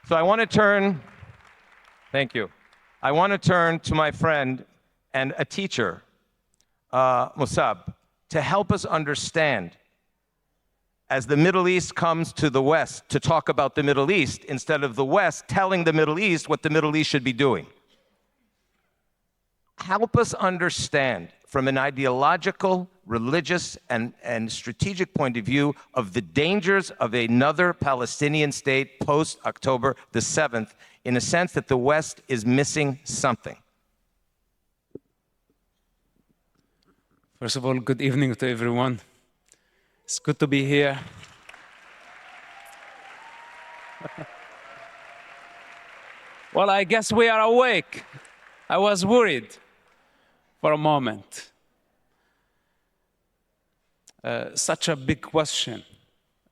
So I want to turn, thank you. I want to turn to my friend and a teacher, Mossab, to help us understand as the Middle East comes to the West to talk about the Middle East instead of the West telling the Middle East what the Middle East should be doing. Help us understand from an ideological, religious, and strategic point of view of the dangers of another Palestinian state post-October the 7th, in a sense that the West is missing something. First of all, good evening to everyone. It's good to be here. Well, I guess we are awake. I was worried for a moment. Such a big question,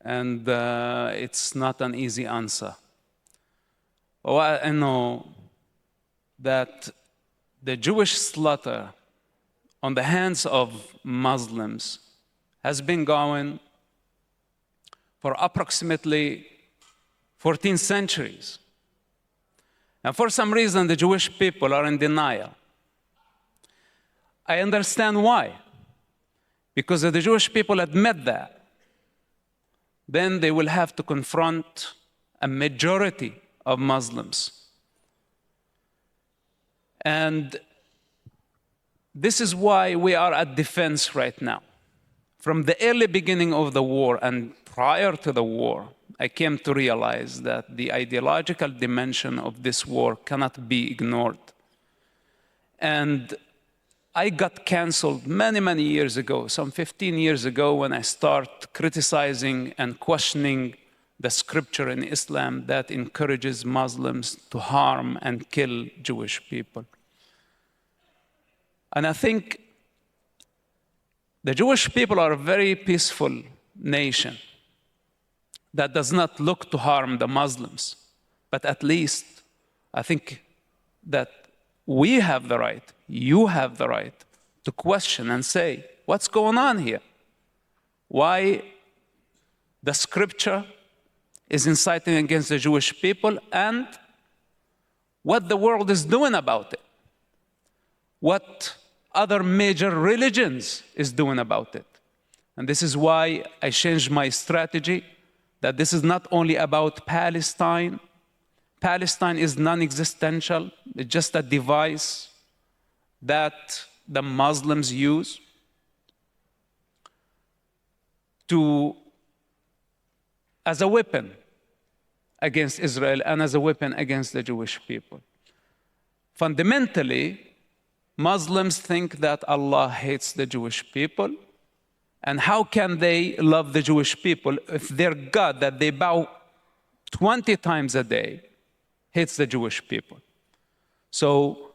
and it's not an easy answer. Well, I know that the Jewish slaughter on the hands of Muslims has been going for approximately 14 centuries. And for some reason, the Jewish people are in denial. I understand why. Because if the Jewish people admit that, then they will have to confront a majority of Muslims. And this is why we are at defense right now. From the early beginning of the war and prior to the war, I came to realize that the ideological dimension of this war cannot be ignored. And I got canceled many, many years ago, some 15 years ago, when I started criticizing and questioning the scripture in Islam that encourages Muslims to harm and kill Jewish people. And I think the Jewish people are a very peaceful nation that does not look to harm the Muslims. But at least I think that we have the right, you have the right to question and say, what's going on here? Why the scripture is inciting against the Jewish people and what the world is doing about it. What other major religions is doing about it. And this is why I changed my strategy, that this is not only about Palestine. Palestine is non-existential. It's just a device that the Muslims use as a weapon against Israel and as a weapon against the Jewish people. Fundamentally, Muslims think that Allah hates the Jewish people. And how can they love the Jewish people if their God that they bow 20 times a day hates the Jewish people? So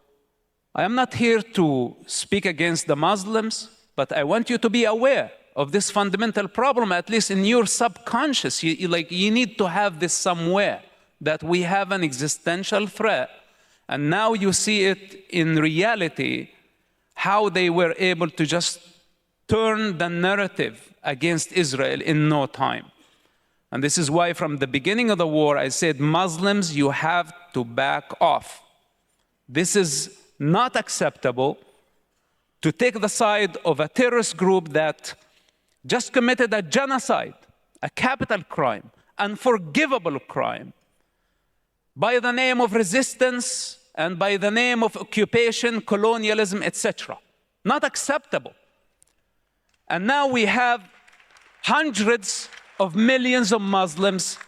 I am not here to speak against the Muslims, but I want you to be aware of this fundamental problem, at least in your subconscious. You need to have this somewhere, that we have an existential threat. And now you see it in reality, how they were able to just turn the narrative against Israel in no time. And this is why from the beginning of the war, I said, Muslims, you have to back off. This is not acceptable to take the side of a terrorist group that just committed a genocide, a capital crime, unforgivable crime, by the name of resistance and by the name of occupation, colonialism, etc. Not acceptable. And now we have hundreds of millions of Muslims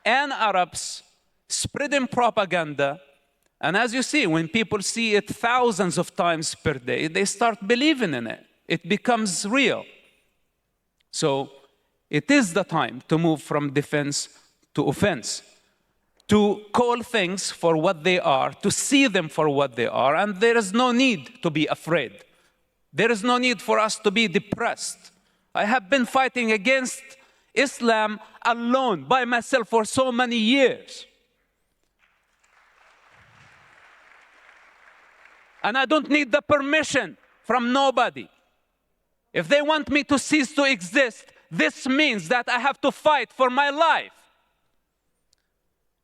and Arabs spreading propaganda. And as you see, when people see it thousands of times per day, they start believing in it. It becomes real. So it is the time to move from defense to offense, to call things for what they are, to see them for what they are, and there is no need to be afraid. There is no need for us to be depressed. I have been fighting against Islam alone, by myself, for so many years. And I don't need the permission from nobody. If they want me to cease to exist, this means that I have to fight for my life.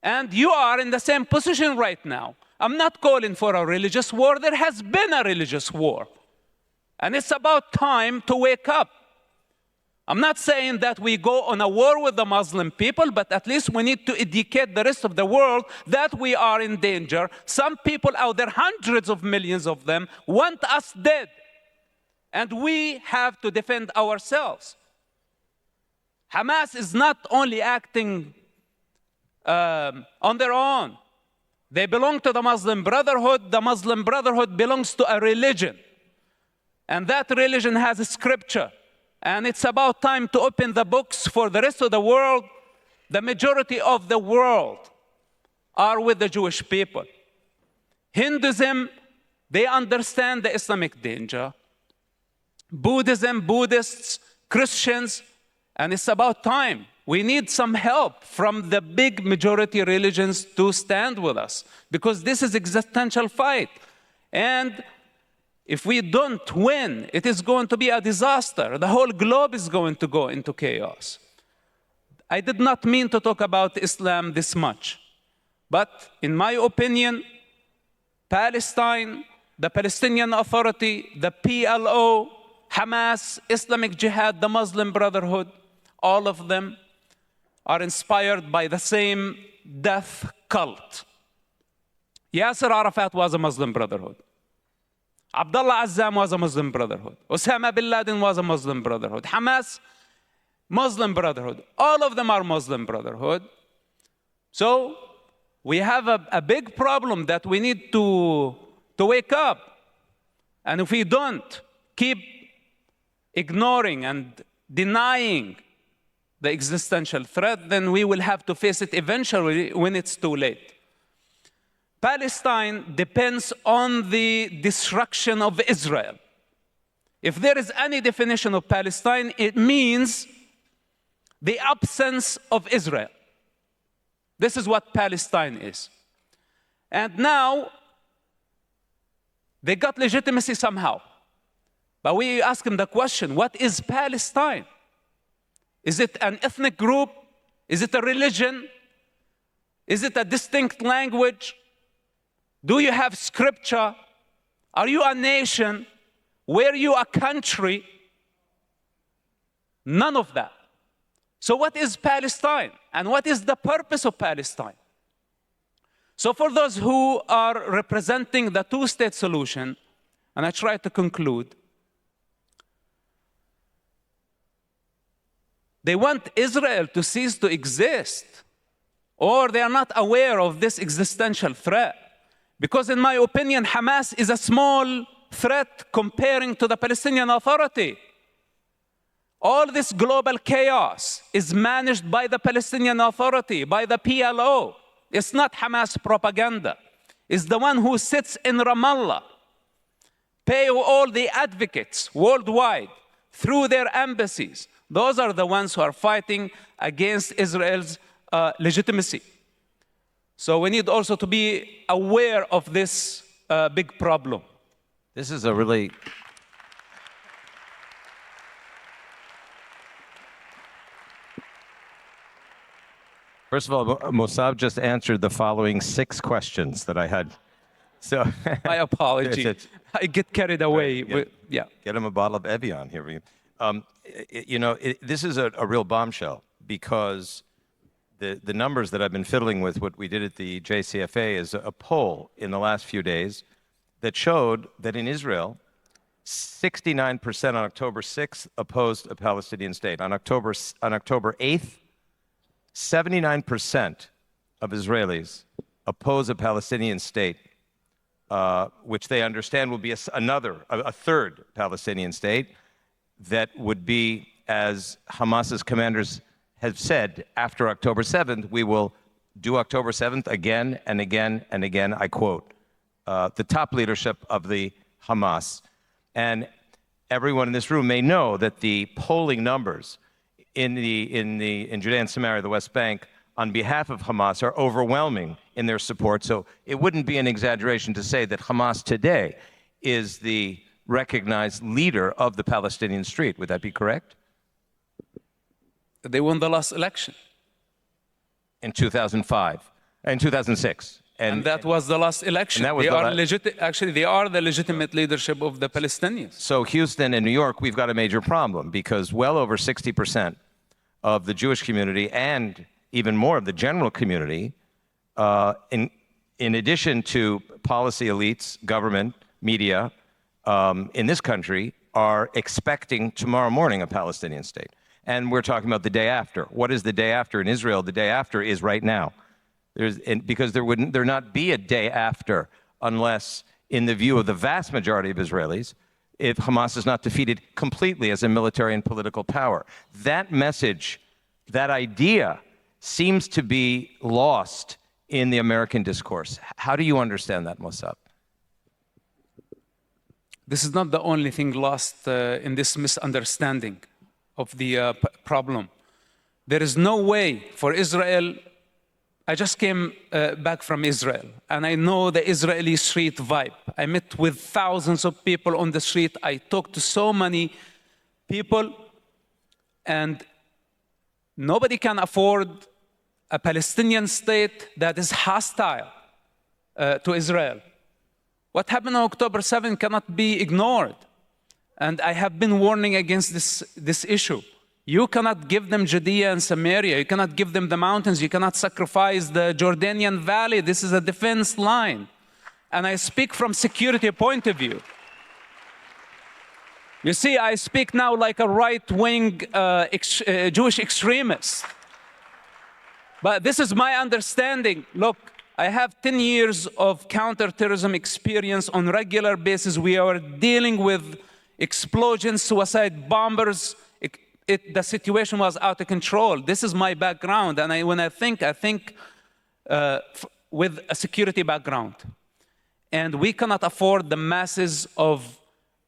And you are in the same position right now. I'm not calling for a religious war. There has been a religious war. And it's about time to wake up. I'm not saying that we go on a war with the Muslim people, but at least we need to educate the rest of the world that we are in danger. Some people out there, hundreds of millions of them, want us dead. And we have to defend ourselves. Hamas is not only acting on their own. They belong to the Muslim Brotherhood. The Muslim Brotherhood belongs to a religion. And that religion has a scripture. And it's about time to open the books for the rest of the world. The majority of the world are with the Jewish people. Hinduism, they understand the Islamic danger. Buddhism, Buddhists, Christians, and it's about time. We need some help from the big majority religions to stand with us, because this is an existential fight. And if we don't win, it is going to be a disaster. The whole globe is going to go into chaos. I did not mean to talk about Islam this much, but in my opinion, Palestine, the Palestinian Authority, the PLO, Hamas, Islamic Jihad, the Muslim Brotherhood, all of them are inspired by the same death cult. Yasser Arafat was a Muslim Brotherhood. Abdullah Azzam was a Muslim Brotherhood. Osama bin Laden was a Muslim Brotherhood. Hamas, Muslim Brotherhood. All of them are Muslim Brotherhood. So we have a big problem that we need to wake up. And if we don't keep ignoring and denying the existential threat, then we will have to face it eventually when it's too late. Palestine depends on the destruction of Israel. If there is any definition of Palestine, it means the absence of Israel. This is what Palestine is. And now, they got legitimacy somehow. But we ask them the question, what is Palestine? Is it an ethnic group? Is it a religion? Is it a distinct language? Do you have scripture? Are you a nation? Were you a country? None of that. So what is Palestine? And what is the purpose of Palestine? So for those who are representing the two-state solution, and I try to conclude, they want Israel to cease to exist, or they are not aware of this existential threat. Because in my opinion, Hamas is a small threat comparing to the Palestinian Authority. All this global chaos is managed by the Palestinian Authority, by the PLO. It's not Hamas propaganda. It's the one who sits in Ramallah, pay all the advocates worldwide through their embassies. Those are the ones who are fighting against Israel's legitimacy. So we need also to be aware of this big problem. This is a really... First of all, Mossab just answered the following 6 questions that I had. So My apology. I get carried away. Yeah. Get him a bottle of Evian here. You know, this is a real bombshell, because the numbers that I've been fiddling with, what we did at the JCFA, is a poll in the last few days that showed that in Israel, 69% on October 6th opposed a Palestinian state. On October 8th, 79% of Israelis oppose a Palestinian state, which they understand will be a third Palestinian state that would be, as Hamas's commanders have said, after October 7th, we will do October 7th again and again and again. I quote the top leadership of the Hamas. And everyone in this room may know that the polling numbers in Judea and Samaria, the West Bank, on behalf of Hamas are overwhelming in their support. So it wouldn't be an exaggeration to say that Hamas today is the recognized leader of the Palestinian street. Would that be correct? They won the last election. In 2005. In 2006. And that was the last election. That was Actually, they are the legitimate leadership of the Palestinians. So Houston and New York, we've got a major problem because well over 60% of the Jewish community and even more of the general community, in addition to policy elites, government, media, in this country, are expecting tomorrow morning a Palestinian state. And we're talking about the day after. What is the day after in Israel? The day after is right now. Because there not be a day after unless, in the view of the vast majority of Israelis, if Hamas is not defeated completely as a military and political power. That message, that idea, seems to be lost in the American discourse. How do you understand that, Mossab? This is not the only thing lost in this misunderstanding of the problem. There is no way for Israel. I just came back from Israel, and I know the Israeli street vibe. I met with thousands of people on the street. I talked to so many people, and nobody can afford a Palestinian state that is hostile to Israel. What happened on October 7 cannot be ignored. And I have been warning against this issue. You cannot give them Judea and Samaria. You cannot give them the mountains. You cannot sacrifice the Jordanian valley. This is a defense line. And I speak from security point of view. You see, I speak now like a right-wing Jewish extremist. But this is my understanding. Look, I have 10 years of counterterrorism experience on a regular basis. We are dealing with explosions, suicide bombers. The situation was out of control. This is my background. And when I think with a security background. And we cannot afford the masses of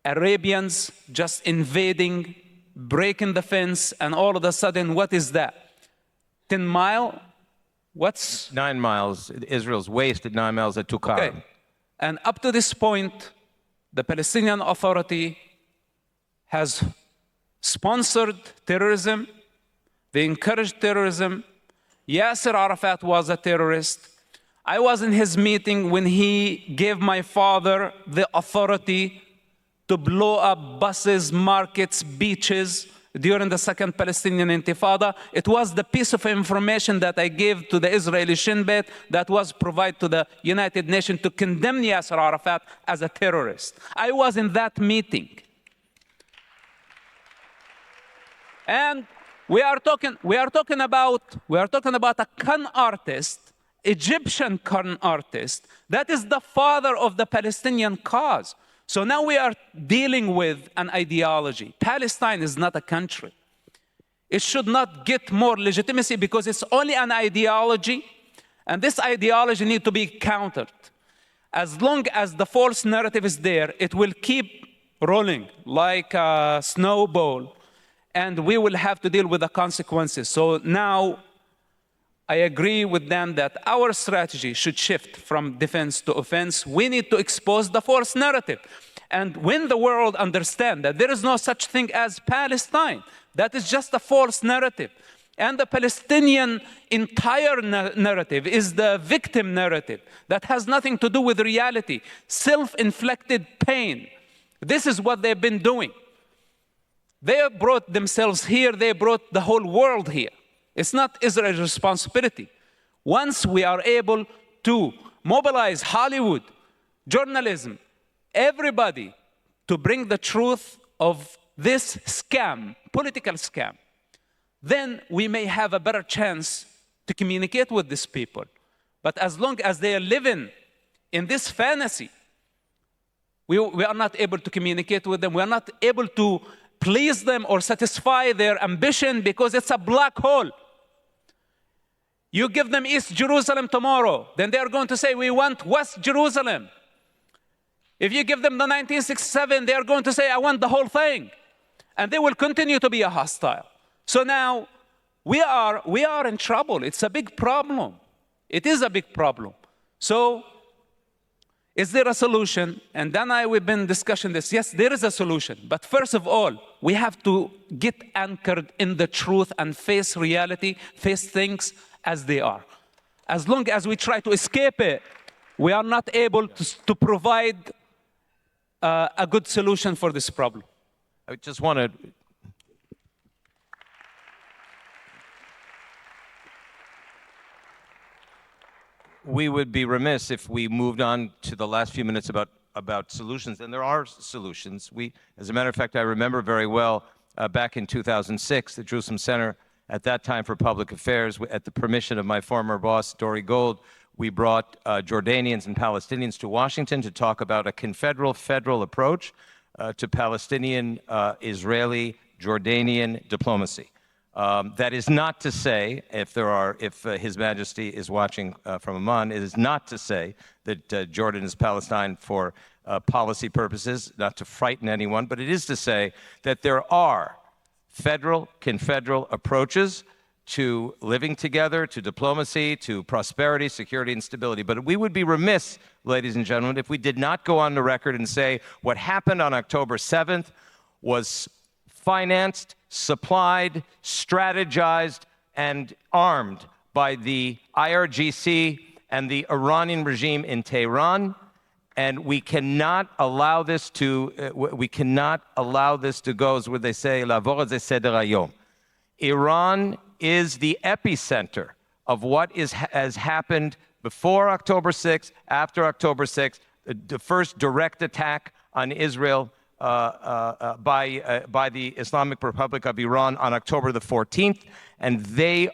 Arabians just invading, breaking the fence, and all of a sudden, what is that? 10 mile? What's 9 miles? Israel's wasted 9 miles at Diker. Okay. And up to this point, the Palestinian Authority has sponsored terrorism. They encouraged terrorism. Yasser Arafat was a terrorist. I was in his meeting when he gave my father the authority to blow up buses, markets, beaches during the Second Palestinian Intifada. It was the piece of information that I gave to the Israeli Shin Bet that was provided to the United Nations to condemn Yasser Arafat as a terrorist. I was in that meeting. And we are talking about a con artist, Egyptian con artist, that is the father of the Palestinian cause. So now we are dealing with an ideology. Palestine is not a country. It should not get more legitimacy because it's only an ideology, and this ideology needs to be countered. As long as the false narrative is there, it will keep rolling like a snowball, and we will have to deal with the consequences. So now I agree with them that our strategy should shift from defense to offense. We need to expose the false narrative. And when the world understands that there is no such thing as Palestine, that is just a false narrative. And the Palestinian entire narrative is the victim narrative that has nothing to do with reality, self-inflicted pain. This is what they've been doing. They brought themselves here, they brought the whole world here. It's not Israel's responsibility. Once we are able to mobilize Hollywood, journalism, everybody to bring the truth of this scam, political scam, then we may have a better chance to communicate with these people. But as long as they are living in this fantasy, we are not able to communicate with them. We are not able to please them or satisfy their ambition because it's a black hole. You give them East Jerusalem tomorrow, then they are going to say, we want West Jerusalem. If you give them the 1967, they are going to say, I want the whole thing. And they will continue to be a hostile. So now we are in trouble. It's a big problem. It is a big problem. So is there a solution? And Dan and I, we've been discussing this. Yes, there is a solution. But first of all, we have to get anchored in the truth and face reality, face things as they are. as long as we try to escape it, we are not able to provide a good solution for this problem. I just want to... We would be remiss if we moved on to the last few minutes about solutions, and there are solutions. As a matter of fact, I remember very well back in 2006, the Jerusalem Center, at that time for Public Affairs, at the permission of my former boss, Dory Gold, we brought Jordanians and Palestinians to Washington to talk about a confederal federal approach to Palestinian, Israeli, Jordanian diplomacy. That is not to say, if His Majesty is watching from Amman, it is not to say that Jordan is Palestine for policy purposes, not to frighten anyone, but it is to say that there are federal, confederal approaches to living together, to diplomacy, to prosperity, security, and stability. But we would be remiss, ladies and gentlemen, if we did not go on the record and say what happened on October 7th was financed, supplied, strategized, and armed by the IRGC and the Iranian regime in Tehran. And we cannot allow this to go, as what they say, לעבור את זה סדר היום. Iran is the epicenter of what has happened before October 6th, after October 6th, the first direct attack on Israel by the Islamic Republic of Iran on October the 14th, and they're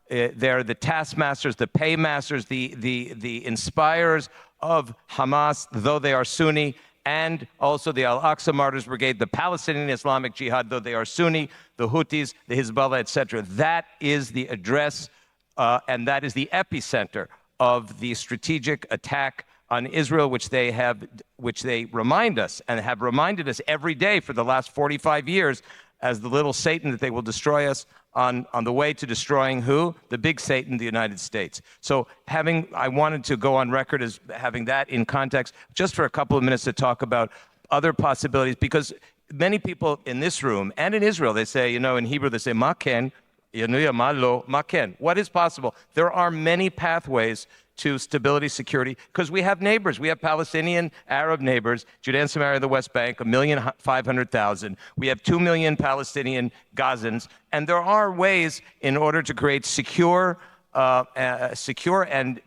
the taskmasters, the paymasters, the inspirers of Hamas, though they are Sunni, and also the Al-Aqsa Martyrs Brigade, the Palestinian Islamic Jihad, though they are Sunni, the Houthis, the Hezbollah, etc. That is the address, and that is the epicenter of the strategic attack on Israel, which they remind us and have reminded us every day for the last 45 years as the little Satan that they will destroy us on the way to destroying who? The big Satan, the United States. So I wanted to go on record as having that in context just for a couple of minutes to talk about other possibilities, because many people in this room and in Israel, they say, in Hebrew, they say, ma ken, ma ken. What is possible? There are many pathways to stability, security, because we have neighbors. We have Palestinian Arab neighbors, Judea and Samaria, the West Bank, 1,500,000. We have 2 million Palestinian Gazans, and there are ways in order to create secure and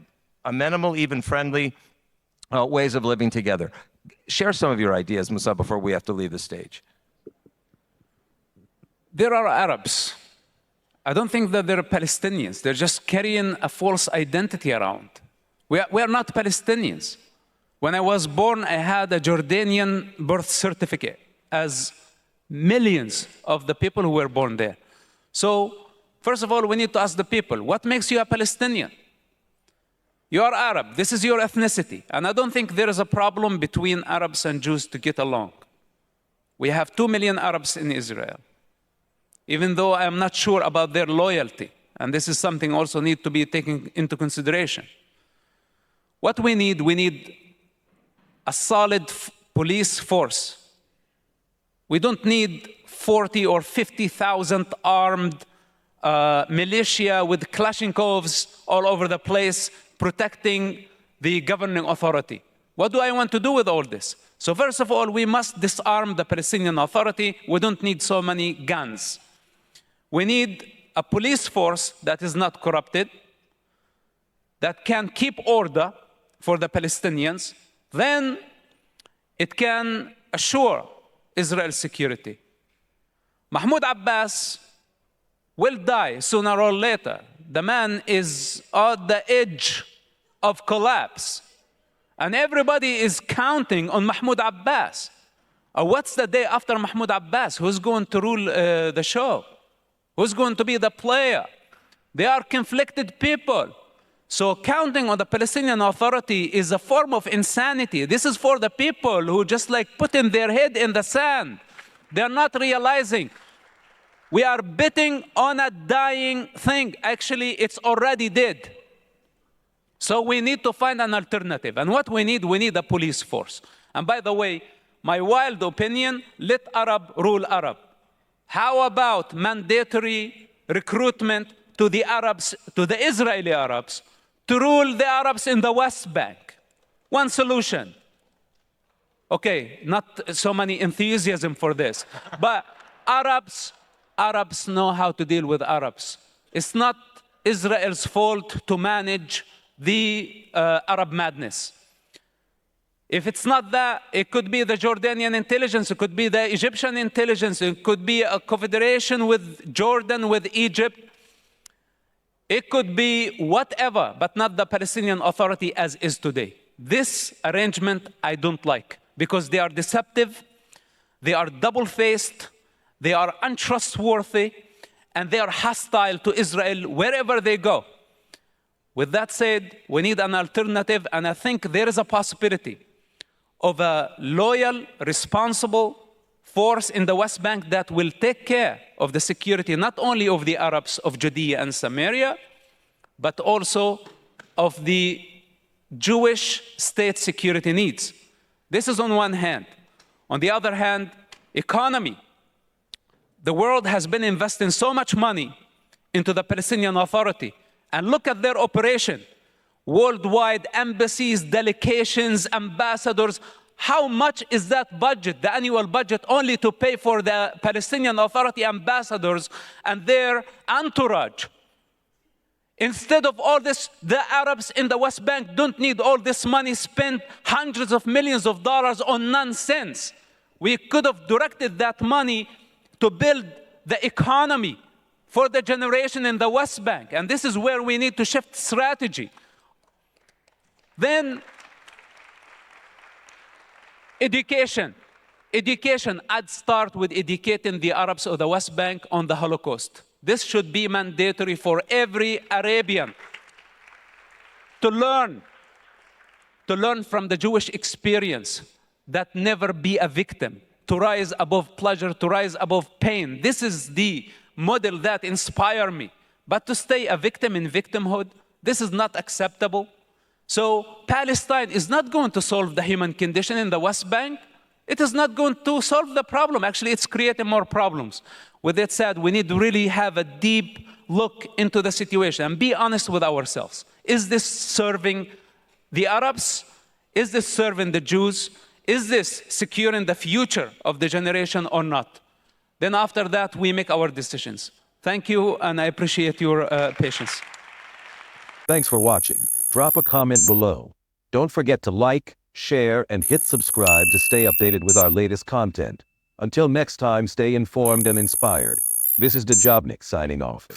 amenable, even friendly ways of living together. Share some of your ideas, Mossab, before we have to leave the stage. There are Arabs. I don't think that they're Palestinians. They're just carrying a false identity around. We are not Palestinians. When I was born, I had a Jordanian birth certificate, as millions of the people who were born there. So, first of all, we need to ask the people, what makes you a Palestinian? You are Arab. This is your ethnicity. And I don't think there is a problem between Arabs and Jews to get along. We have 2 million Arabs in Israel, even though I am not sure about their loyalty. And this is something also need to be taken into consideration. What we need a solid police force. We don't need 40 or 50,000 armed militia with Kalashnikovs all over the place protecting the governing authority. What do I want to do with all this? So first of all, we must disarm the Palestinian Authority. We don't need so many guns. We need a police force that is not corrupted, that can keep order for the Palestinians. Then it can assure Israel's security. Mahmoud Abbas will die sooner or later. The man is at the edge of collapse. And everybody is counting on Mahmoud Abbas. What's the day after Mahmoud Abbas? Who's going to rule the show? Who's going to be the player? They are conflicted people. So counting on the Palestinian Authority is a form of insanity. This is for the people who just putting their head in the sand. They're not realizing. We are betting on a dying thing. Actually, it's already dead. So we need to find an alternative. And what we need a police force. And by the way, my wild opinion, let Arab rule Arab. How about mandatory recruitment to the Arabs, to the Israeli Arabs, to rule the Arabs in the West Bank. One solution. Okay, not so many enthusiasm for this, but Arabs know how to deal with Arabs. It's not Israel's fault to manage the Arab madness. If it's not that, it could be the Jordanian intelligence, it could be the Egyptian intelligence, it could be a confederation with Jordan, with Egypt. It could be whatever, but not the Palestinian Authority as is today. This arrangement I don't like, because they are deceptive, they are double-faced, they are untrustworthy, and they are hostile to Israel wherever they go. With that said, we need an alternative, and I think there is a possibility of a loyal, responsible force in the West Bank that will take care of the security not only of the Arabs of Judea and Samaria, but also of the Jewish state security needs. This is on one hand. On the other hand, economy. The world has been investing so much money into the Palestinian Authority. And look at their operation. Worldwide embassies, delegations, ambassadors. How much is that budget, the annual budget, only to pay for the Palestinian Authority ambassadors and their entourage? Instead of all this, the Arabs in the West Bank don't need all this money spent, hundreds of millions of dollars on nonsense. We could have directed that money to build the economy for the generation in the West Bank. And this is where we need to shift strategy. Then, education. Education, I'd start with educating the Arabs of the West Bank on the Holocaust. This should be mandatory for every Arabian to learn from the Jewish experience, that never be a victim, to rise above pleasure, to rise above pain. This is the model that inspired me. But to stay a victim in victimhood, this is not acceptable. So Palestine is not going to solve the human condition in the West Bank. It is not going to solve the problem. Actually, it's creating more problems. With that said, we need to really have a deep look into the situation and be honest with ourselves. Is this serving the Arabs? Is this serving the Jews? Is this securing the future of the generation or not? Then after that, we make our decisions. Thank you, and I appreciate your patience. Thanks for watching. Drop a comment below. Don't forget to like, share, and hit subscribe to stay updated with our latest content. Until next time, stay informed and inspired. This is Djobnik signing off.